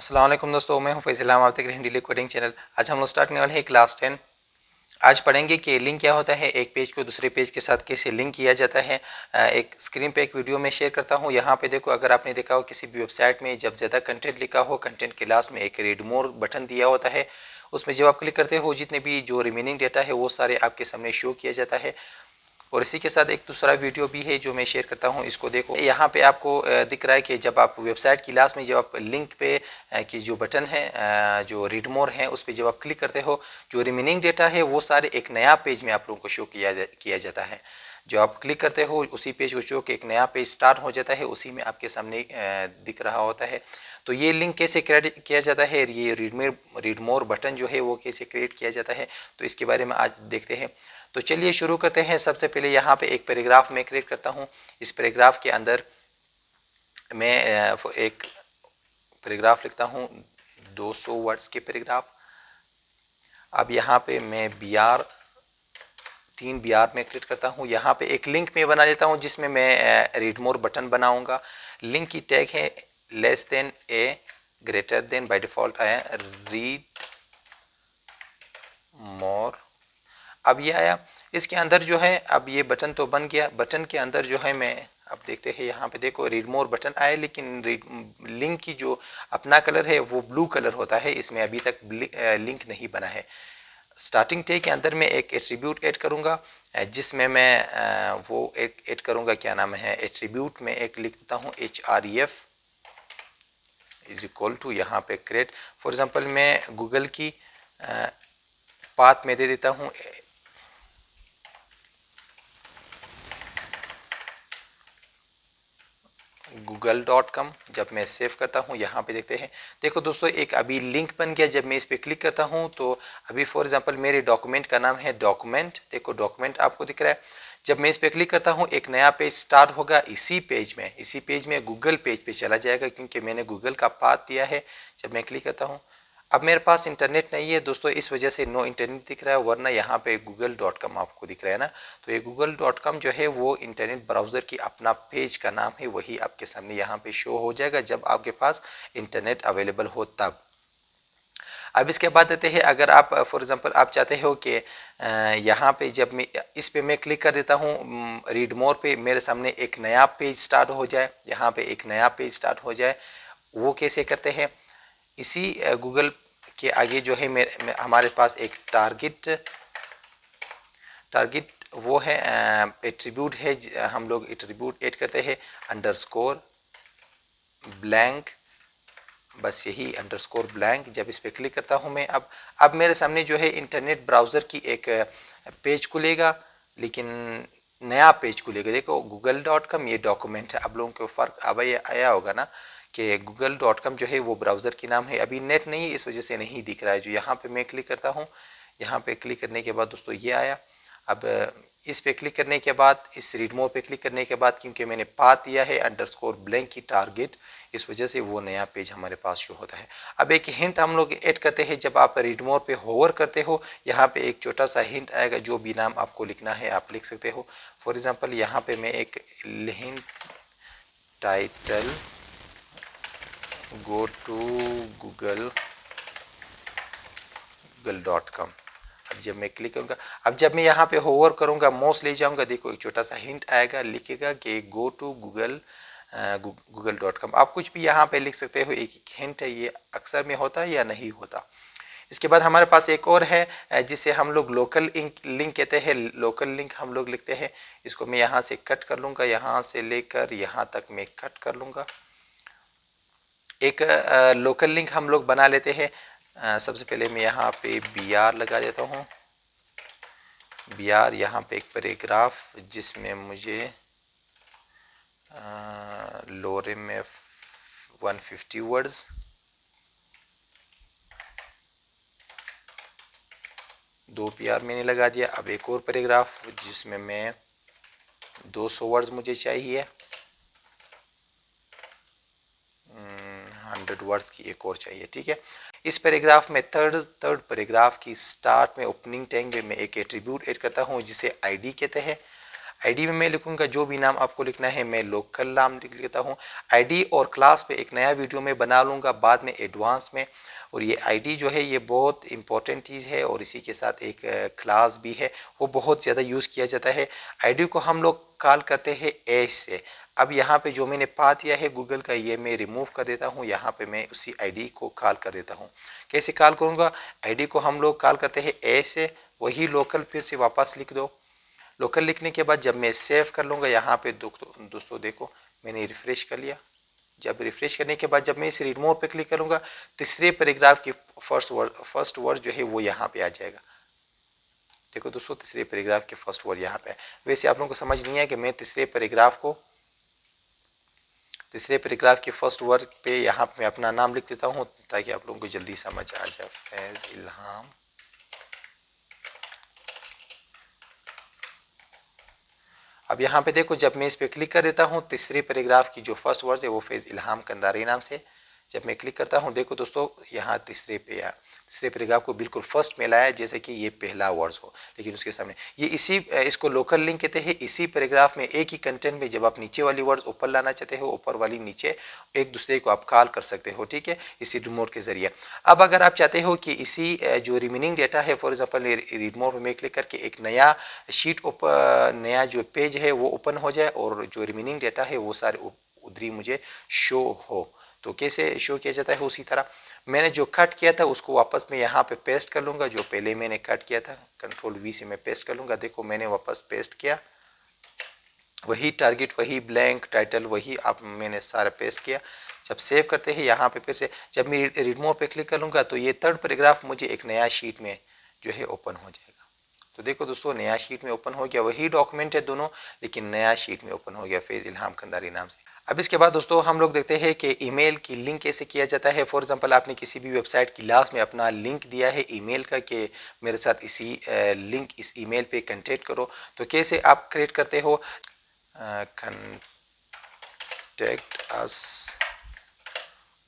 अस्सलाम वालेकुम दोस्तों, मैं हूं फैज़ल। आप देख रहे हैं डेली कोडिंग चैनल। आज हम लोग स्टार्ट करने वाले हैं क्लास 10। आज पढ़ेंगे कि लिंक क्या होता है, एक पेज को दूसरे पेज के साथ कैसे लिंक किया जाता है। एक स्क्रीन पे एक वीडियो में शेयर करता हूं। यहाँ पे देखो, अगर आपने देखा हो किसी भी वेबसाइट में जब ज़्यादा कंटेंट लिखा हो, कंटेंट के लास्ट में एक रीड मोर बटन दिया होता है, उसमें जब आप क्लिक करते हो जितने भी जो रिमेनिंग डेटा है वो सारे आपके सामने शो किया जाता है। और इसी के साथ एक दूसरा वीडियो भी है जो मैं शेयर करता हूं, इसको देखो। यहाँ पे आपको दिख रहा है कि जब आप वेबसाइट की लास्ट में जब आप लिंक पे की जो बटन है, जो रीड मोर है, उस पर जब आप क्लिक करते हो, जो रिमेनिंग डेटा है वो सारे एक नया पेज में आप लोगों को शो किया जाता है। जो आप क्लिक करते हो उसी पेज को शो के एक नया पेज स्टार्ट हो जाता है, उसी में आपके सामने दिख रहा होता है। तो ये लिंक कैसे क्रिएट किया जाता है, ये रीड मोर बटन जो है वो कैसे क्रिएट किया जाता है, तो इसके बारे में आज देखते हैं। तो चलिए शुरू करते हैं। सबसे पहले यहाँ पे एक पैराग्राफ मैं क्रिएट करता हूँ। इस पैराग्राफ के अंदर मैं एक पैराग्राफ लिखता हूँ, 200 वर्ड्स के पैराग्राफ। अब यहाँ पे मैं तीन बी आर में क्रिएट करता हूँ। यहाँ पे एक लिंक में बना लेता हूँ जिसमें मैं रीड मोर बटन बनाऊंगा। लिंक की टैग है less than A greater than, by default आया रीड मोर। अब ये आया। इसके अंदर जो है, अब ये बटन तो बन गया। बटन के अंदर जो है मैं अब देखते हैं, यहाँ पे देखो रीड मोर बटन आया, लेकिन लिंक की जो अपना कलर है वो ब्लू कलर होता है। इसमें अभी तक लिंक नहीं बना है। स्टार्टिंग टैग के अंदर मैं एक एट्रीब्यूट ऐड करूँगा, जिसमें मैं वो ऐड करूँगा, क्या नाम है, एट्रीब्यूट में एक लिख देता हूँ href इज इक्वल टू, यहाँ पे क्रिएट। फॉर एग्जांपल मैं गूगल की पाथ में दे देता हूँ google.com। जब मैं सेव करता हूँ, यहाँ पे देखते हैं, देखो दोस्तों एक अभी लिंक बन गया। जब मैं इस पर क्लिक करता हूँ तो अभी फॉर एग्जांपल मेरे डॉक्यूमेंट का नाम है डॉक्यूमेंट। देखो डॉक्यूमेंट आपको दिख रहा है। जब मैं इस पर क्लिक करता हूँ एक नया पेज स्टार्ट होगा। इसी पेज में गूगल पेज पे चला जाएगा, क्योंकि मैंने गूगल का पाथ दिया है। जब मैं क्लिक करता हूँ, अब मेरे पास इंटरनेट नहीं है दोस्तों, इस वजह से नो इंटरनेट दिख रहा है, वरना यहाँ पे google.com आपको दिख रहा है ना। तो ये google.com जो है वो इंटरनेट ब्राउज़र की अपना पेज का नाम है, वही आपके सामने यहाँ पे शो हो जाएगा जब आपके पास इंटरनेट अवेलेबल हो तब। अब इसके बाद देते हैं, अगर आप फॉर एग्जांपल आप चाहते हो कि यहाँ पे जब मैं इस पे मैं क्लिक कर देता हूँ रीड मोर पे, मेरे सामने एक नया पेज स्टार्ट हो जाए, यहाँ पे एक नया पेज स्टार्ट हो जाए, वो कैसे करते हैं। इसी गूगल के आगे जो है हमारे पास एक टारगेट वो है एट्रीब्यूट है। हम लोग एट्रीब्यूट ऐड करते हैं अंडरस्कोर ब्लैंक, बस यही अंडरस्कोर ब्लैंक। जब इस पर क्लिक करता हूँ मैं, अब मेरे सामने जो है इंटरनेट ब्राउज़र की एक पेज खुलेगा, लेकिन नया पेज खुलेगा। देखो google.com ये डॉक्यूमेंट है। आप लोगों को फ़र्क अब ये आया होगा ना कि google.com जो है वो ब्राउज़र की नाम है। अभी नेट नहीं है, इस वजह से नहीं दिख रहा है। जो यहाँ पे मैं क्लिक करता हूँ, यहाँ पे क्लिक करने के बाद दोस्तों ये आया। अब इस पे क्लिक करने के बाद, इस रीड मोर पे क्लिक करने के बाद, क्योंकि मैंने पाथ दिया है अंडरस्कोर ब्लैंक की टारगेट, इस वजह से वो नया पेज हमारे पास शो होता है। अब एक हिंट हम लोग ऐड करते हैं। जब आप रीड मोर पे होवर करते हो, यहाँ पे एक छोटा सा हिंट आएगा, जो भी नाम आपको लिखना है आप लिख सकते हो। फॉर एग्जांपल यहाँ पे मैं एक hint title go to google.com। अब जब मैं क्लिक करूँगा, अब जब मैं यहाँ पे होवर करूँगा, माउस ले जाऊँगा, देखो एक छोटा सा हिंट आएगा, लिखेगा कि गो टू google.com। आप कुछ भी यहाँ पे लिख सकते हो, एक हिंट है, ये अक्सर में होता है या नहीं होता। इसके बाद हमारे पास एक और है जिसे हम लोग लोकल लिंक कहते हैं। लोकल लिंक हम लोग लिखते हैं। इसको मैं यहाँ से कट कर लूँगा, यहाँ से लेकर यहाँ तक मैं कट कर लूँगा। एक लोकल लिंक हम लोग बना लेते हैं। सबसे पहले मैं यहाँ पे बी आर लगा देता हूँ। बी आर यहाँ पे एक पैराग्राफ जिसमें मुझे लोरे में 150 वर्ड्स, दो पी आर मैंने लगा दिया। अब एक और पैराग्राफ जिसमें मैं 200 वर्ड्स मुझे चाहिए, 100 वर्ड्स की एक और चाहिए, ठीक है। इस पैराग्राफ में थर्ड पैराग्राफ की स्टार्ट में ओपनिंग टैग में मैं एक एट्रीब्यूट ऐड करता हूँ जिसे आईडी कहते हैं। आईडी में मैं लिखूंगा जो भी नाम आपको लिखना है, मैं लोकल नाम लिख लेता हूँ। आईडी और क्लास पे एक नया वीडियो में बना लूँगा बाद में एडवांस में। और ये आईडी जो है ये बहुत इंपॉर्टेंट चीज़ है, और इसी के साथ एक क्लास भी है, वो बहुत ज़्यादा यूज़ किया जाता है। आईडी को हम लोग कॉल करते हैं एज से। अब यहाँ पे जो मैंने पा दिया है गूगल का, ये मैं रिमूव कर देता हूँ, यहाँ पे मैं उसी आईडी को कॉल कर देता हूँ। कैसे कॉल करूँगा? आईडी को हम लोग कॉल करते हैं एज से, वही लोकल फिर से वापस लिख दो। लोकल लिखने के बाद जब मैं सेव कर लूँगा, यहाँ पे दोस्तों देखो मैंने रिफ्रेश कर लिया। जब रिफ्रेश करने के बाद जब मैं इस रीड मोर पे क्लिक करूँगा, तीसरे पैराग्राफ की फर्स्ट वर्ड जो है वो यहाँ पे आ जाएगा। देखो दोस्तों, तीसरे पैराग्राफ के फर्स्ट वर्ड यहाँ पे है। वैसे आप लोगों को समझ नहीं है कि मैं तीसरे पैराग्राफ के फर्स्ट वर्ड पे यहाँ पे मैं अपना नाम लिख देता हूँ, ताकि आप लोगों को जल्दी समझ आ जाए। फैज़ इल्हाम। अब यहाँ पे देखो, जब मैं इस पे क्लिक कर देता हूँ, तीसरे पैराग्राफ की जो फर्स्ट वर्ड है वो फैज़ इल्हाम कंदारी नाम से जब मैं क्लिक करता हूँ, देखो दोस्तों यहाँ तीसरे पैराग्राफ को बिल्कुल फर्स्ट में लाया, जैसे कि ये पहला वर्ड्स हो, लेकिन उसके सामने ये इसको लोकल लिंक कहते हैं। इसी पैराग्राफ में एक ही कंटेंट में जब आप नीचे वाली वर्ड्स ऊपर लाना चाहते हो, ऊपर वाली नीचे, एक दूसरे को आप कॉल कर सकते हो, ठीक है, इसी रिमोट के जरिए। अब अगर आप चाहते हो कि इसी जो रिमेनिंग डेटा है, फॉर एग्जाम्पल रीड मोर में क्लिक करके एक नया शीट नया जो पेज है वो ओपन हो जाए, और जो रिमेनिंग डेटा है वो सारे उधर ही मुझे शो हो, तो कैसे शो किया जाता है? उसी तरह मैंने जो कट किया था उसको वापस मैं यहाँ पे पेस्ट कर लूँगा। जो पहले मैंने कट किया था, कंट्रोल वी से मैं पेस्ट कर लूँगा। देखो मैंने वापस पेस्ट किया, वही टारगेट, वही ब्लैंक टाइटल, वही आप मैंने सारा पेस्ट किया। जब सेव करते हैं यहाँ पे फिर से जब मैं रीड मोर पे क्लिक कर लूँगा, तो ये थर्ड पैराग्राफ मुझे एक नया शीट में जो है ओपन हो जाएगा। तो देखो दोस्तों, नया शीट में ओपन हो गया, वही डॉक्यूमेंट है दोनों, लेकिन नया शीट में ओपन हो गया फैज़ इल्हाम कंदारी नाम से। अब इसके बाद दोस्तों हम लोग देखते हैं कि ईमेल की लिंक कैसे किया जाता है। फॉर एग्जांपल आपने किसी भी वेबसाइट की लास्ट में अपना लिंक दिया है ईमेल का कि मेरे साथ इसी लिंक इस ईमेल पे कांटेक्ट करो, तो कैसे आप क्रिएट करते हो? कांटेक्ट अस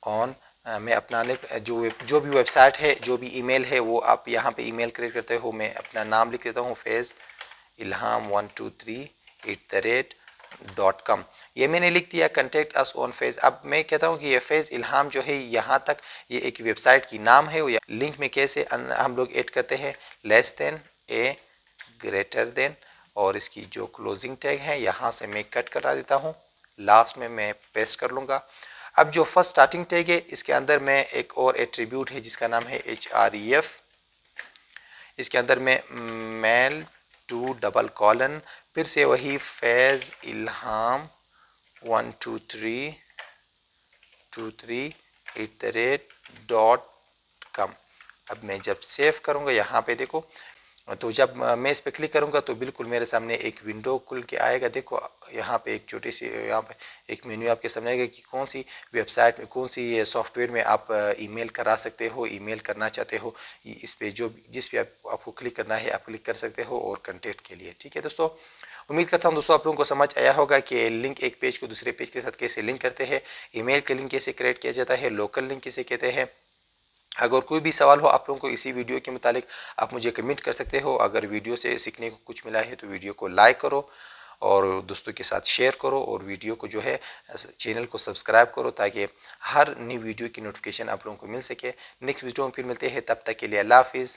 ऑन, मैं अपना जो भी वेबसाइट है, जो भी ईमेल है, वो आप यहाँ पे ईमेल क्रिएट करते हो। मैं अपना नाम लिख देता हूँ, फैज़ इल्हाम 123@.com, ये मैंने लिख दिया। कंटेक्ट अस ऑन फैज़। अब मैं कहता हूँ कि ये फैज़ इल्हाम जो है, यहाँ तक ये एक वेबसाइट की नाम है। लिंक में कैसे हम लोग ऐड करते हैं? लेस देन, ए, ग्रेटर देन, और इसकी जो क्लोजिंग टैग है यहाँ से मैं कट करा देता हूँ, लास्ट में मैं पेस्ट कर लूँगा। अब जो फर्स्ट स्टार्टिंग टैग है, इसके अंदर में एक और एट्रीब्यूट है जिसका नाम है href। इसके अंदर में मेल टू डबल कॉलन, फिर से वही फैज़ इल्हाम 123@.com। अब मैं जब सेव करूँगा, यहाँ पे देखो, तो जब मैं इस पर क्लिक करूँगा तो बिल्कुल मेरे सामने एक विंडो खुल के आएगा। देखो यहाँ पे एक छोटी सी, यहाँ पे एक मेन्यू आपके सामने आएगा कि कौन सी वेबसाइट में, कौन सी सॉफ्टवेयर में आप ईमेल करा सकते हो, ईमेल करना चाहते हो। इस पे जिस पे आपको क्लिक करना है आप क्लिक कर सकते हो, और कंटेक्ट के लिए, ठीक है दोस्तों। उम्मीद करता हूँ दोस्तों आप लोगों को समझ आया होगा कि लिंक एक पेज को दूसरे पेज के साथ कैसे लिंक करते हैं, ईमेल का लिंक कैसे क्रिएट किया जाता है, लोकल लिंक किसे कहते हैं। अगर कोई भी सवाल हो आप लोगों को इसी वीडियो के मुतालिक, आप मुझे कमेंट कर सकते हो। अगर वीडियो से सीखने को कुछ मिला है तो वीडियो को लाइक करो, और दोस्तों के साथ शेयर करो, और वीडियो को जो है चैनल को सब्सक्राइब करो, ताकि हर नई वीडियो की नोटिफिकेशन आप लोगों को मिल सके। नेक्स्ट वीडियो में फिर मिलते हैं, तब तक के लिए अल्लाह हाफिज़।